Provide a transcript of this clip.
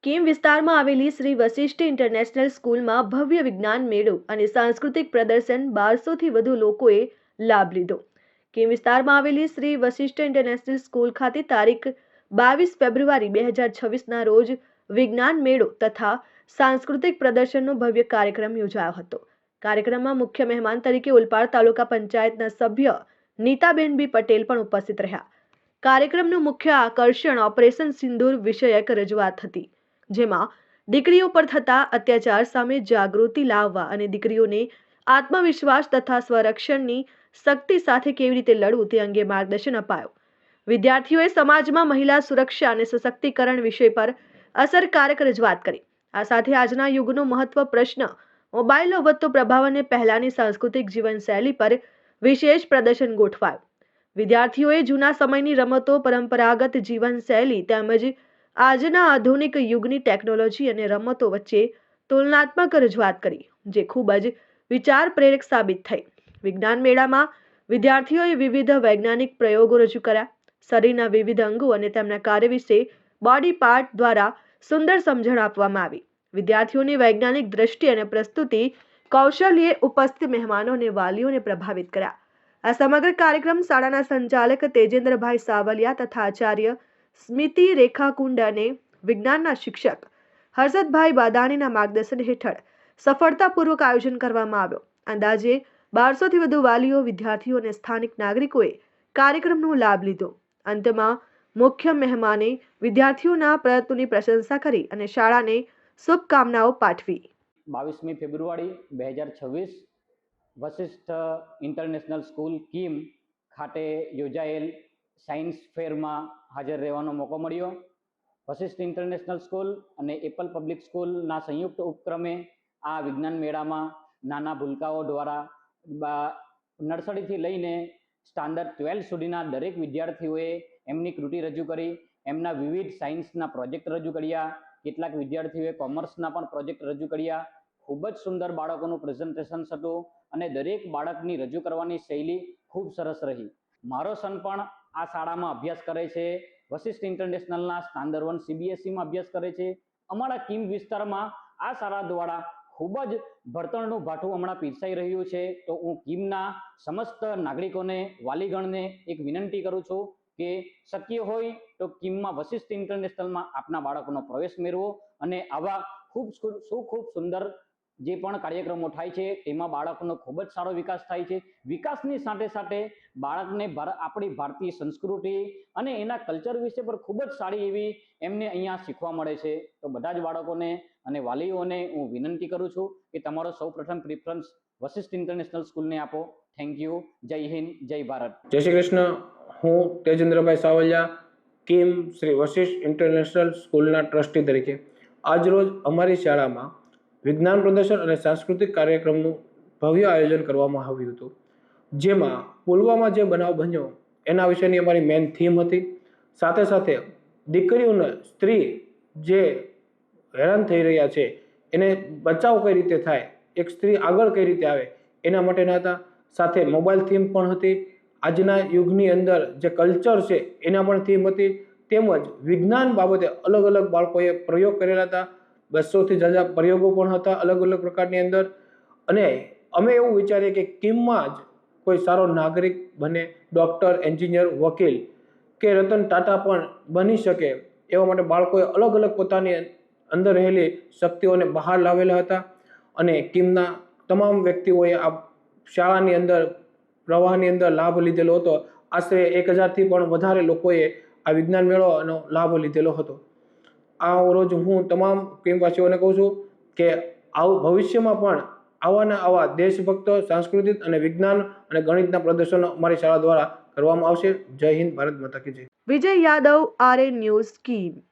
કેમ વિસ્તારમાં આવેલી શ્રી વશિષ્ઠ ઇન્ટરનેશનલ સ્કૂલમાં ભવ્ય વિજ્ઞાન મેળો અને સાંસ્કૃતિક પ્રદર્શન 1200થી વધુ લોકોએ લાભ લીધો. કેમ વિસ્તારમાં આવેલી શ્રી વશિષ્ઠ ઇન્ટરનેશનલ સ્કૂલ ખાતે તારીખ 22 ફેબ્રુઆરી 2026ના રોજ વિજ્ઞાન મેળો તથા સાંસ્કૃતિક પ્રદર્શનનો ભવ્ય કાર્યક્રમ યોજાયો હતો. કાર્યક્રમમાં મુખ્ય મહેમાન તરીકે ઓલપાડ તાલુકા પંચાયતના સભ્ય નીતાબેન બી પટેલ પણ ઉપસ્થિત રહ્યા. કાર્યક્રમનું મુખ્ય આકર્ષણ ઓપરેશન સિંદૂર વિષયક રજૂઆત હતી, જેમાં દીકરીઓ પર થતા અત્યાચાર સામે જાગૃતિ લાવવા અને દીકરીઓને આત્મવિશ્વાસ તથા સ્વરક્ષણની શક્તિ સાથે કેવી રીતે લડવું તે અંગે માર્ગદર્શન અપાયું. વિદ્યાર્થીઓએ સમાજમાં મહિલા સુરક્ષા અને સશક્તિકરણ વિષય પર અસરકારક રજૂઆત કરી. આ સાથે આજના યુગનો મહત્વ પ્રશ્ન મોબાઈલનો વધતો પ્રભાવ અને પહેલાની સાંસ્કૃતિક જીવનશૈલી પર વિશેષ પ્રદર્શન ગોઠવાયું. વિદ્યાર્થીઓએ જૂના સમયની રમતો, પરંપરાગત જીવનશૈલી તેમજ આજના આધુનિક યુગની ટેકનોલોજી અને રમતો વચ્ચે તુલનાત્મક રજૂઆત કરી, જે ખૂબ જ વિચાર પ્રેરક સાબિત થઈ. વિજ્ઞાન મેળામાં વિદ્યાર્થીઓએ વિવિધ વૈજ્ઞાનિક પ્રયોગો રજૂ કર્યા. શરીરના વિવિધ અંગો અને તેમના કાર્ય વિશે બોડી પાર્ટ દ્વારા સુંદર સમજણ આપવામાં આવી. વિદ્યાર્થીઓની વૈજ્ઞાનિક દ્રષ્ટિ અને પ્રસ્તુતિ કૌશલ્યે ઉપસ્થિત મહેમાનો અને વાલીઓને પ્રભાવિત કર્યા. આ સમગ્ર કાર્યક્રમ શાળાના સંચાલક તેજેન્દ્રભાઈ સાવલિયા તથા આચાર્ય સ્મિતિ રેખાકુંડ અને વિજ્ઞાનના શિક્ષક હર્ષદભાઈ બાદાણીના માર્ગદર્શન હેઠળ સફળતાપૂર્વક આયોજન કરવામાં આવ્યો. અંદાજે 1200થી વધુ વાલીઓ, વિદ્યાર્થીઓ અને સ્થાનિક નાગરિકોએ કાર્યક્રમનો લાભ લીધો. અંતમાં મુખ્ય મહેમાને વિદ્યાર્થીઓના પ્રયત્નોની પ્રશંસા કરી અને શાળાને શુભકામનાઓ પાઠવી. 22મી ફેબ્રુઆરી 2026 વશિષ્ઠ ઇન્ટરનેશનલ સ્કૂલ કીમ ખાતે યોજાયેલ સાયન્સ ફેરમાં હાજર રહેવાનો મોકો મળ્યો. વશિષ્ઠ ઇન્ટરનેશનલ સ્કૂલ અને એપલ પબ્લિક સ્કૂલના સંયુક્ત ઉપક્રમે આ વિજ્ઞાન મેળામાં નાના ભૂલકાઓ દ્વારા નર્સરીથી લઈને સ્ટાન્ડર્ડ 12 સુધીના દરેક વિદ્યાર્થીઓએ એમની કૃતિ રજૂ કરી, એમના વિવિધ સાયન્સના પ્રોજેક્ટ રજૂ કર્યા. કેટલાક વિદ્યાર્થીઓએ કોમર્સના પણ પ્રોજેક્ટ રજૂ કર્યા. ખૂબ જ સુંદર બાળકોનું પ્રેઝન્ટેશન હતું અને દરેક બાળકની રજૂ કરવાની શૈલી ખૂબ સરસ રહી. મારો સન પણ આ શાળામાં અભ્યાસ કરે છે. વશિષ્ઠ ઇન્ટરનેશનલના સ્ટાન્ડર્ડ 1 CBSEમાં અભ્યાસ કરે છે. અમારા કીમ વિસ્તારમાં આ શાળા દ્વારા ખૂબ જ ભણતરનું ભાથું હમણાં પીરસાઈ રહ્યું છે. તો હું કીમના સમસ્ત નાગરિકોને, વાલીગણને એક વિનંતી કરું છું કે શક્ય હોય તો કીમમાં વશિષ્ઠ ઇન્ટરનેશનલમાં આપના બાળકોનો પ્રવેશ મેળવો અને આવા ખૂબ સુંદર જે પણ કાર્યક્રમો થાય છે તેમાં બાળકોનો ખૂબ જ સારો વિકાસ થાય છે. વિકાસની સાથે સાથે બાળકને આપણી ભારતીય સંસ્કૃતિ અને એના કલ્ચર વિશે પણ ખૂબ જ સારી એવી એમને અહીંયા શીખવા મળે છે. તો બધા જ બાળકોને અને વાલીઓને હું વિનંતી કરું છું કે તમારો સૌપ્રથમ પ્રિફરન્સ વશિષ્ઠ ઇન્ટરનેશનલ સ્કૂલને આપો. Thank you. જય હિન્દ, જય ભારત. જય શ્રી કૃષ્ણ. હું તેજેન્દ્રભાઈ સાવલિયા, કીમ શ્રી વશિષ્ઠ ઇન્ટરનેશનલ સ્કૂલના ટ્રસ્ટી તરીકે આજરોજ અમારી શાળામાં વિજ્ઞાન પ્રદર્શન અને સાંસ્કૃતિક કાર્યક્રમનું ભવ્ય આયોજન કરવામાં આવ્યું હતું, જેમાં પુલવામા જે બનાવ બન્યો એના વિશેની અમારી મેઇન થીમ હતી. સાથે સાથે દીકરીઓને, સ્ત્રી જે હેરાન થઈ રહ્યા છે એને બચાવ કઈ રીતે થાય, એક સ્ત્રી આગળ કઈ રીતે આવે એના માટેના હતા. સાથે મોબાઈલ થીમ પણ હતી. આજના યુગની અંદર જે કલ્ચર છે એના પણ થીમ હતી. તેમજ વિજ્ઞાન બાબતે અલગ અલગ બાળકોએ પ્રયોગ કરેલા હતા. 200થી જ્યાદા પ્રયોગો પણ હતા અલગ અલગ પ્રકારની અંદર. અને અમે એવું વિચારીએ કે કીમમાં જ કોઈ સારો નાગરિક બને, ડૉક્ટર, એન્જિનિયર, વકીલ કે રતન ટાટા પણ બની શકે એવા માટે બાળકોએ અલગ અલગ પોતાની અંદર રહેલી શક્તિઓને બહાર લાવેલા હતા. અને કીમના તમામ વ્યક્તિઓએ આ શાળાની અંદર પ્રવાહની અંદર લાભ લીધેલો હતો. આશરે 1000થી પણ વધારે લોકોએ આ વિજ્ઞાન મેળાનો લાભ લીધેલો હતો. આ રોજ હું તમામ કીમવાસીઓને કહું છું કે આવું ભવિષ્યમાં પણ આવા દેશભક્ત, સાંસ્કૃતિક અને વિજ્ઞાન અને ગણિતના પ્રદર્શનો અમારી શાળા દ્વારા કરવામાં આવશે. જય હિન્દ, ભારત માતા કી જય. વિજય યાદવ, RN ન્યૂઝ, કીમ.